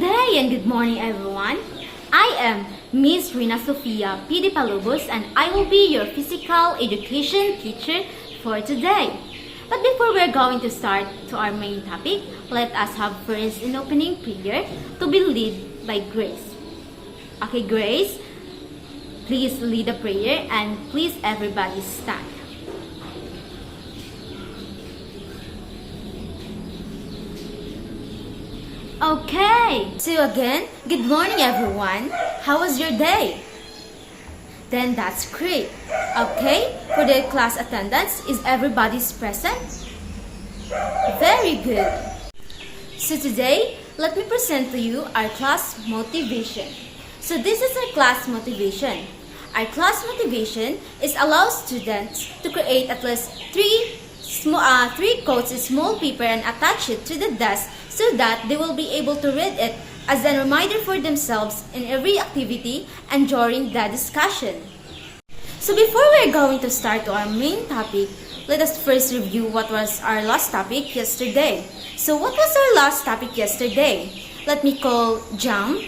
day and good morning everyone. I am Miss Rena Sofia P. Dipalubus and I will be your physical education teacher for today. But before we're going to start to our main topic, let us have first an opening prayer to be led by Grace. Okay, Grace, please lead the prayer and please everybody stand. Okay, so again, good morning everyone. How was your day? Then that's great. Okay, for the class attendance, is everybody's present? Very good. So today, let me present to you our class motivation. So this is our class motivation. Our class motivation is allow students to create at least three quotes in small paper and attach it to the desk so that they will be able to read it as a reminder for themselves in every activity and during the discussion. So before we're going to start our main topic, let us first review what was our last topic yesterday. So what was our last topic yesterday? Let me call jump.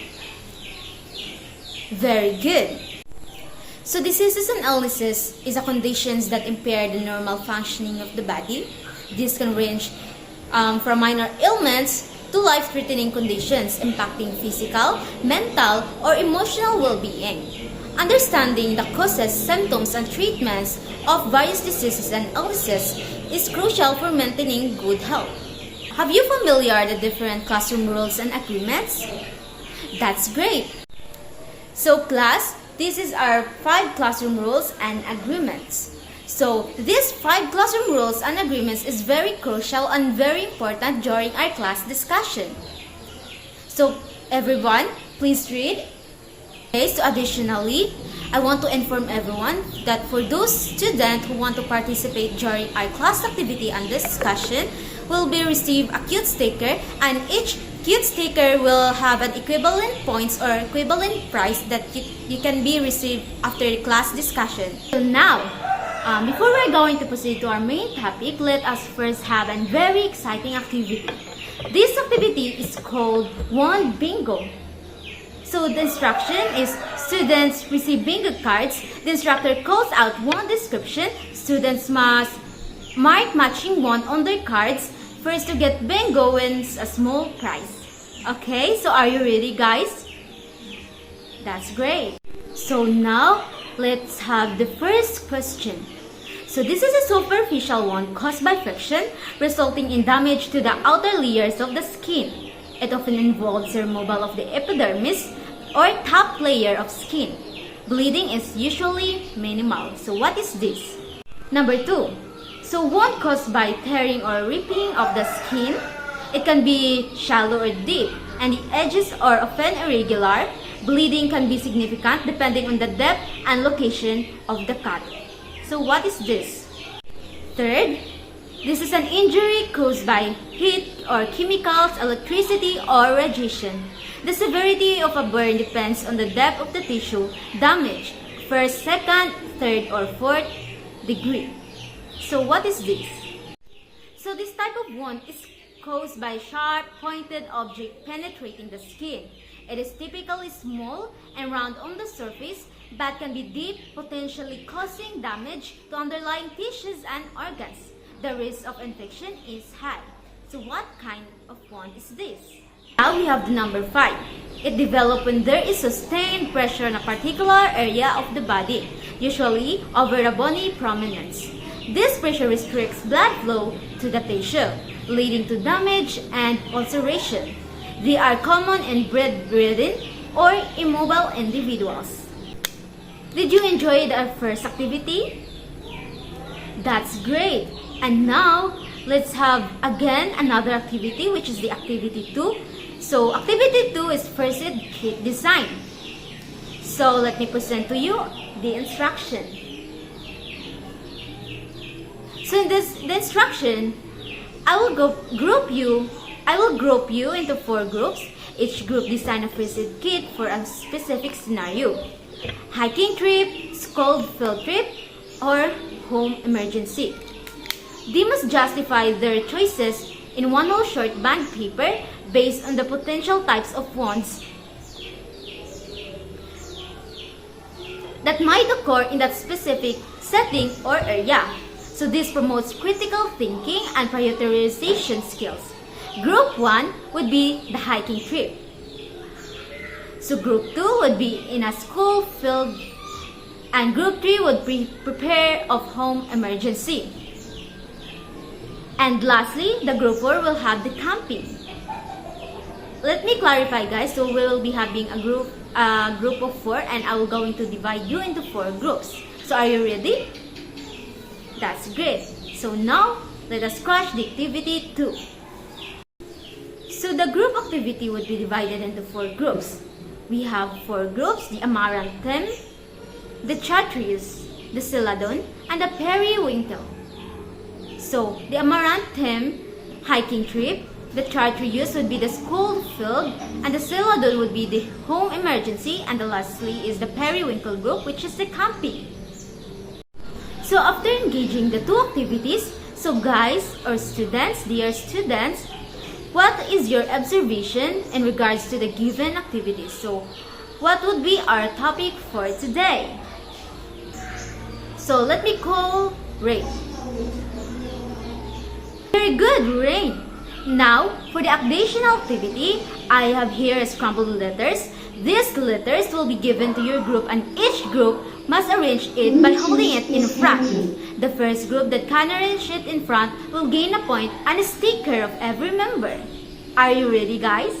Very good. So diseases and illnesses is a conditions that impair the normal functioning of the body. This can range from minor ailments to life-threatening conditions impacting physical, mental, or emotional well-being. Understanding the causes, symptoms, and treatments of various diseases and illnesses is crucial for maintaining good health. Have you familiar the different classroom rules and agreements? That's great. So class, this is our 5 classroom rules and agreements. So these 5 classroom rules and agreements is very crucial and very important during our class discussion. So everyone, please read. Okay, so additionally, I want to inform everyone that for those students who want to participate during our class activity and discussion will be receive a cute sticker, and each cute sticker will have an equivalent points or equivalent price that you can be received after the class discussion. So now, before we're going to proceed to our main topic, let us first have a very exciting activity. This activity is called Wand Bingo. So the instruction is students receive bingo cards. The instructor calls out one description. Students must mark matching wand on their cards. First to get bingo wins a small prize. Okay, so are you ready guys? That's great. So now, let's have the first question. So this is a superficial wound caused by friction, resulting in damage to the outer layers of the skin. It often involves the removal of the epidermis or top layer of skin. Bleeding is usually minimal. So what is this? Number 2. So wound caused by tearing or ripping of the skin. It can be shallow or deep, and the edges are often irregular. Bleeding can be significant depending on the depth and location of the cut. So what is this? Third, this is an injury caused by heat or chemicals, electricity, or radiation. The severity of a burn depends on the depth of the tissue damage, first, second, third, or fourth degree. So what is this? So this type of wound is caused by sharp, pointed object penetrating the skin. It is typically small and round on the surface, but can be deep, potentially causing damage to underlying tissues and organs. The risk of infection is high. So what kind of wound is this? Now we have the number 5. It develops when there is sustained pressure on a particular area of the body, usually over a bony prominence. This pressure restricts blood flow to the tissue, leading to damage and ulceration. They are common in bedridden or immobile individuals. Did you enjoy our first activity? That's great. And now, let's have again another activity, which is the activity 2. So activity 2 is first aid kit design. So let me present to you the instruction. So in the instruction, I will group you into 4 groups. Each group design a first aid kit for a specific scenario. Hiking trip, school field trip, or home emergency. They must justify their choices in one whole short band paper based on the potential types of wounds that might occur in that specific setting or area. So this promotes critical thinking and prioritization skills. Group 1 would be the hiking trip. So group 2 would be in a school field, and group 3 would prepare of home emergency. And lastly, the group 4 will have the camping. Let me clarify, guys. So we will be having a group of 4, and I will going to divide you into 4 groups. So are you ready? That's great. So now, let us crush the activity 2. So the group activity would be divided into 4 groups. We have 4 groups: the amaranthine, the chartreuse, the celadon, and the periwinkle. So the amaranthine hiking trip, the chartreuse would be the school field, and the celadon would be the home emergency, and the lastly is the periwinkle group, which is the camping. So after engaging the 2 activities, so guys or students, dear students, what is your observation in regards to the given activities? So what would be our topic for today? So let me call Rain. Very good, Rain. Now, for the additional activity, I have here scrambled letters. These letters will be given to your group, and each group must arrange it by holding it in front. The first group that can arrange it in front will gain a point and a sticker of every member. Are you ready, guys?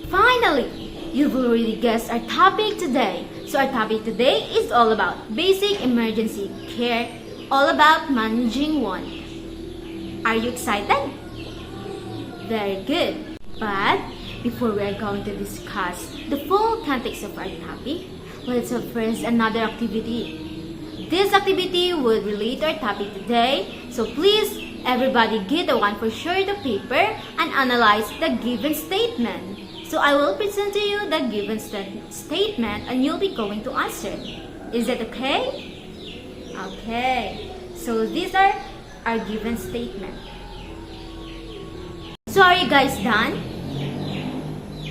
Finally, you've already guessed our topic today. So our topic today is all about basic emergency care, all about managing one. Are you excited? Very good. But before we are going to discuss the full context of our topic, let's have first another activity. This activity would relate to our topic today, so please everybody get a one for sure the paper and analyze the given statement. So I will present to you the given statement and you'll be going to answer. Is that okay? Okay. So these are our given statement. So are you guys done?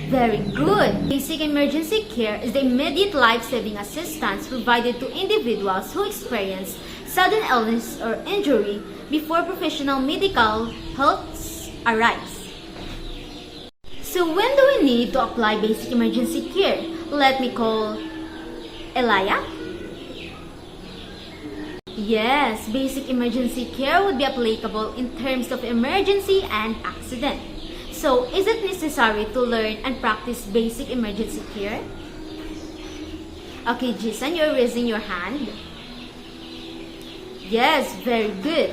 Very good. Basic emergency care is the immediate life-saving assistance provided to individuals who experience sudden illness or injury before professional medical help arrives. So when do we need to apply basic emergency care? Let me call Elia. Yes, basic emergency care would be applicable in terms of emergency and accident. So, is it necessary to learn and practice basic emergency care? Okay, Jason, you're raising your hand. Yes, very good.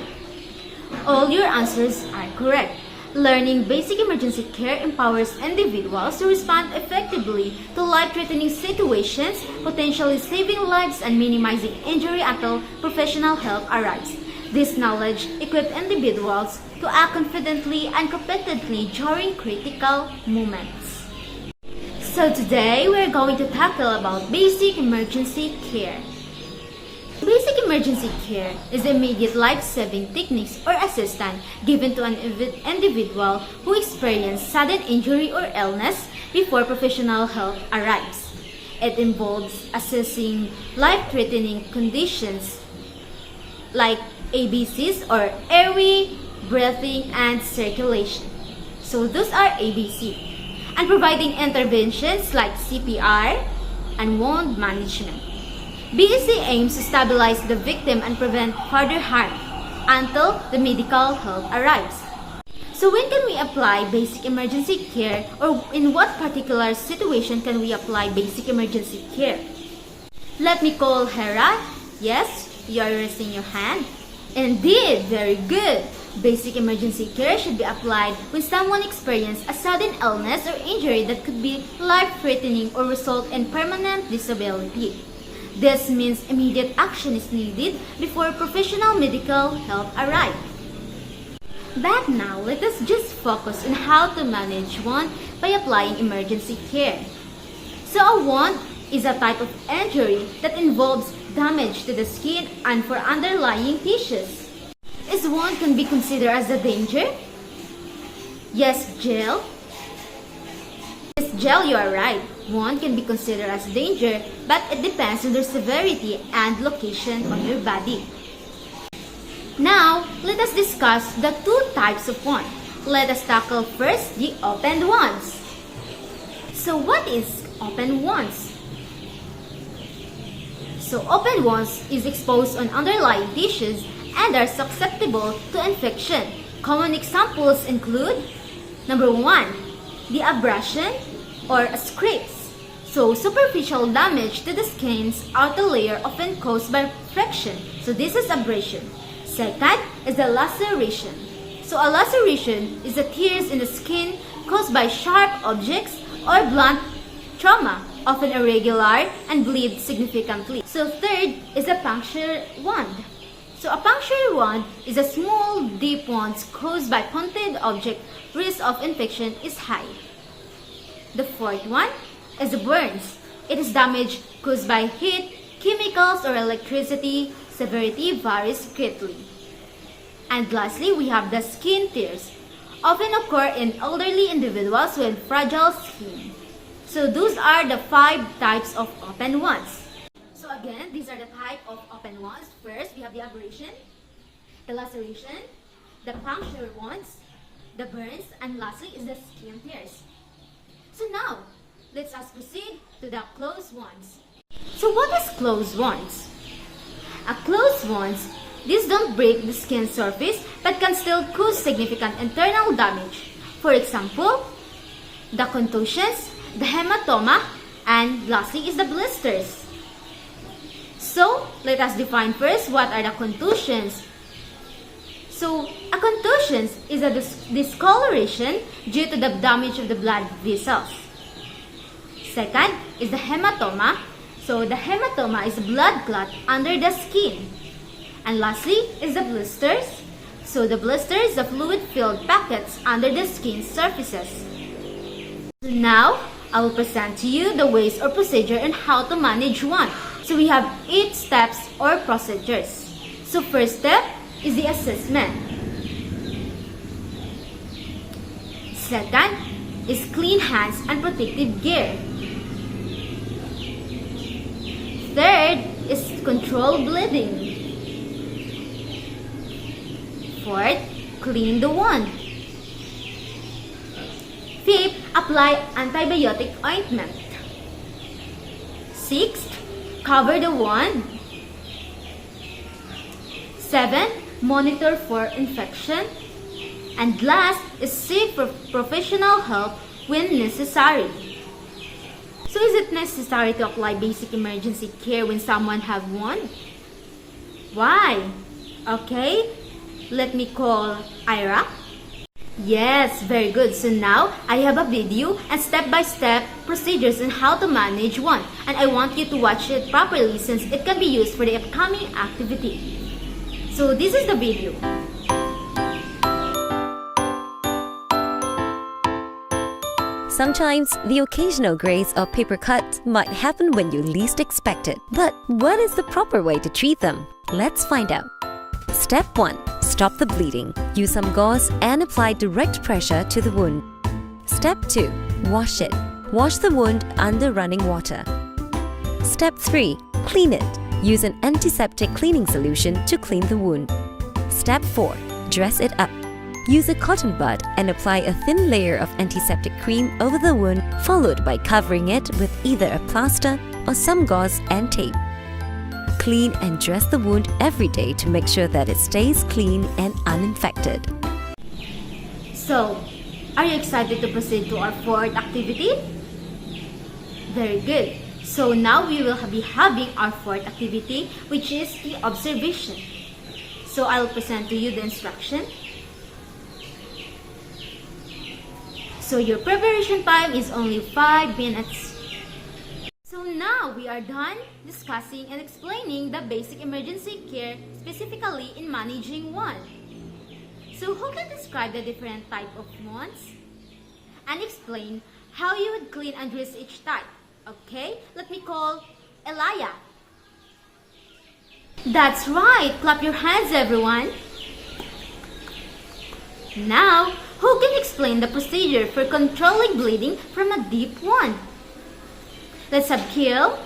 All your answers are correct. Learning basic emergency care empowers individuals to respond effectively to life-threatening situations, potentially saving lives and minimizing injury until professional help arrives. This knowledge equips individuals to act confidently and competently during critical moments. So today, we're going to tackle about basic emergency care. Basic emergency care is the immediate life-saving techniques or assistance given to an individual who experiences sudden injury or illness before professional help arrives. It involves assessing life-threatening conditions like ABCs or airway, breathing, and circulation. So those are ABC. And providing interventions like CPR and wound management. BEC aims to stabilize the victim and prevent further harm until the medical help arrives. So when can we apply basic emergency care, or in what particular situation can we apply basic emergency care? Let me call Hera. Yes, you are raising your hand. Indeed, very good. Basic emergency care should be applied when someone experiences a sudden illness or injury that could be life-threatening or result in permanent disability. This means immediate action is needed before professional medical help arrives. But now, let us just focus on how to manage wound by applying emergency care. So a wound is a type of injury that involves damage to the skin and for underlying tissues. Is wound can be considered as a danger? Yes, Jill. Yes, Jill, you are right. Wound can be considered as danger, but it depends on their severity and location on your body. Now, let us discuss the two types of wound. Let us tackle first the open wounds. So what is open wounds? So open wounds is exposed on underlying tissues and are susceptible to infection. Common examples include, number 1, the abrasion or scrapes. So superficial damage to the skin's outer layer often caused by friction. So this is abrasion. Second is the laceration. So a laceration is the tears in the skin caused by sharp objects or blunt trauma, often irregular and bleed significantly. So third is a puncture wound. So a puncture wound is a small, deep wound caused by pointed object. Risk of infection is high. The fourth one is the burns. It is damage caused by heat, chemicals, or electricity. Severity varies greatly. And lastly, we have the skin tears. Often occur in elderly individuals with fragile skin. So those are the 5 types of open wounds. So again, these are the type of open wounds. First, we have the abrasion, the laceration, the puncture wounds, the burns, and lastly is the skin tears. So now, let's proceed to the closed wounds. So what is closed wounds? A closed wounds, these don't break the skin surface but can still cause significant internal damage. For example, the contusions, the hematoma, and lastly is the blisters. So, let us define first what are the contusions. So, a contusion is a discoloration due to the damage of the blood vessels. Second is the hematoma. So, the hematoma is a blood clot under the skin. And lastly is the blisters. So, the blisters are fluid-filled packets under the skin surfaces. So now, I will present to you the ways or procedure on how to manage wound. So, we have 8 steps or procedures. So, first step is the assessment. Second is clean hands and protective gear. Third is control bleeding. Fourth, clean the wound. Fifth, apply antibiotic ointment. Sixth, cover the wound. 7, monitor for infection. And last is seek professional help when necessary. So is it necessary to apply basic emergency care when someone has wound? Why? Okay, let me call Ira. Yes, very good. So now I have a video and step-by-step procedures on how to manage wound, and I want you to watch it properly since it can be used for the upcoming activity. So this is the video. Sometimes the occasional graze or paper cut might happen when you least expect it. But what is the proper way to treat them? Let's find out. Step 1. Stop the bleeding. Use some gauze and apply direct pressure to the wound. Step 2. Wash it. Wash the wound under running water. Step 3. Clean it. Use an antiseptic cleaning solution to clean the wound. Step 4. Dress it up. Use a cotton bud and apply a thin layer of antiseptic cream over the wound, followed by covering it with either a plaster or some gauze and tape. Clean and dress the wound every day to make sure that it stays clean and uninfected. So, are you excited to proceed to our 4th activity? Very good. So now we will be having our 4th activity, which is the observation. So I'll present to you the instruction. So your preparation time is only 5 minutes. So now we are done discussing and explaining the basic emergency care specifically in managing wound. So who can describe the different type of wounds and explain how you would clean and dress each type? Okay, let me call Elia. That's right, clap your hands everyone. Now, Who can explain the procedure for controlling bleeding from a deep wound? Let's have Kiel.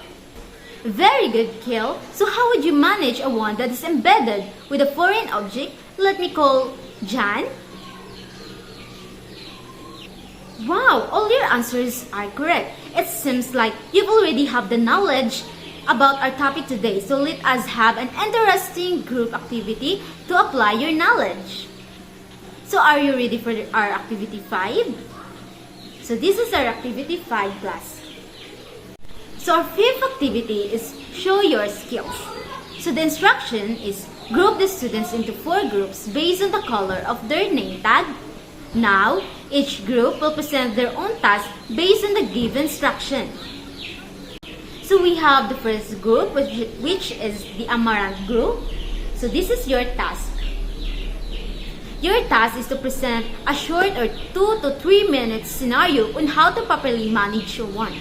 Very good, Kiel. So how would you manage a wound that is embedded with a foreign object? Let me call Jan. Wow, all your answers are correct. It seems like you already have the knowledge about our topic today. So let us have an interesting group activity to apply your knowledge. So are you ready for our activity 5? So this is our activity 5 class. So our fifth activity is show your skills. So the instruction is group the students into 4 groups based on the color of their name tag. Now, each group will present their own task based on the given instruction. So we have the first group, which is the Amaranth group. So this is your task. Your task is to present a short or 2 to 3 minutes scenario on how to properly manage your wound.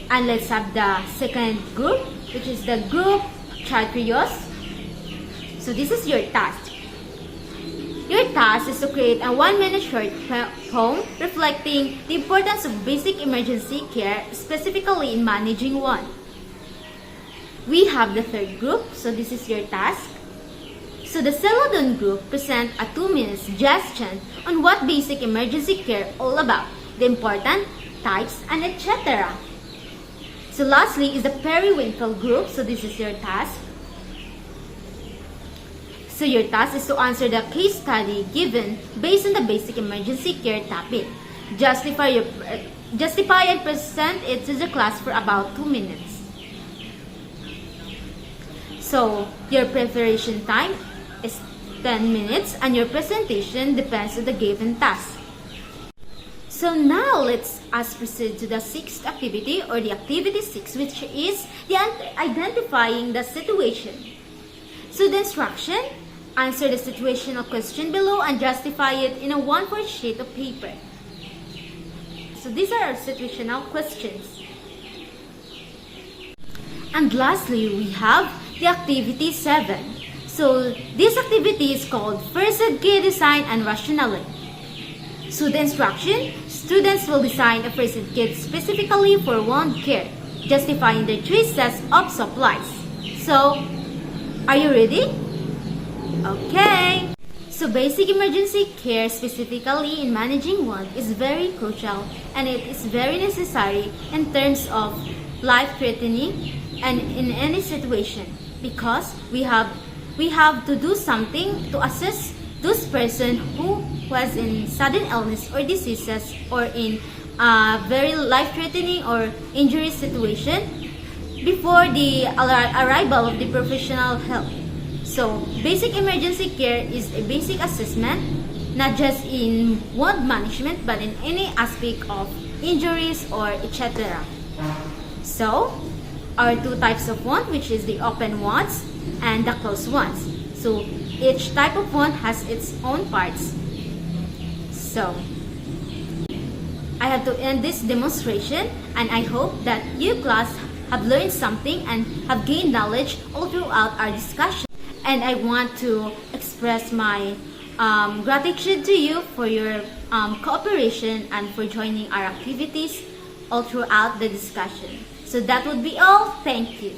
And let's have the second group, which is the group Chatrios. So this is your task. Your task is to create a 1-minute short poem reflecting the importance of basic emergency care, specifically in managing wound. We have the third group, so this is your task. So the Celadon group present a 2-minute suggestion on what basic emergency care all about, the important types, and etc. So lastly is the Periwinkle group, so this is your task. So your task is to answer the case study given based on the basic emergency care topic. Justify and present it to the class for about 2 minutes. So your preparation time is 10 minutes and your presentation depends on the given task. So now let's proceed to the 6th activity, or the activity 6, which is the identifying the situation. So the instruction: answer the situational question below and justify it in a 1/4 sheet of paper. So these are our situational questions. And lastly, we have the activity 7. So this activity is called First Aid Kit Design and Rationale. So the instruction: students will design a first aid kit specifically for wound care, justifying their choices of supplies. So, are you ready? Okay. So basic emergency care, specifically in managing wound, is very crucial and it is very necessary in terms of life-threatening and in any situation, because we have to do something to assist those person who was in sudden illness or diseases or in a very life-threatening or injury situation before the arrival of the professional help. So, basic emergency care is a basic assessment, not just in wound management but in any aspect of injuries or etc. So, our 2 types of wound, which is the open wounds and the closed wounds. So, each type of wound has its own parts. So, I have to end this demonstration, and I hope that you class have learned something and have gained knowledge all throughout our discussion. And I want to express my gratitude to you for your cooperation and for joining our activities all throughout the discussion. So that would be all. Thank you.